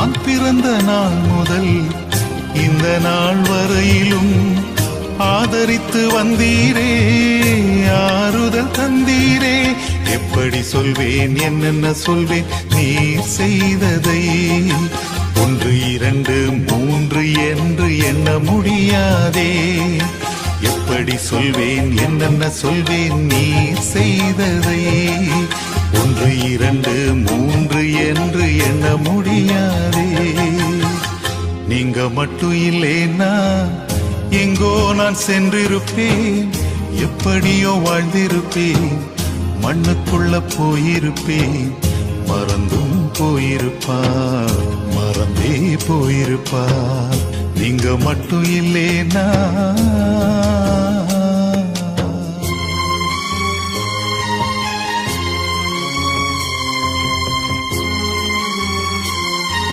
நான் பிறந்த நாள் முதல் இந்த நாள் வரையிலும் ஆதரித்து வந்தீரே, ஆறுதல் தந்தீரே. எப்படி சொல்வேன், என்னென்ன சொல்வேன் நீர் செய்ததை? 1 2 3 என்று எண்ண முடியாதே. எப்படி சொல்வேன், என்னென்ன சொல்வேன் நீர் செய்ததை? 1 2 3 என்று எண்ண முடியாதே. நீங்க மட்டும் இல்லேன்னா எங்கோ நான் சென்றிருப்பேன், எப்படியோ வாழ்ந்திருப்பேன், மண்ணுக்குள்ள போயிருப்பேன். மறந்தும் போயிருப்பார், மறந்தே போயிருப்பார். நீங்க மட்டும் இல்லேன்னா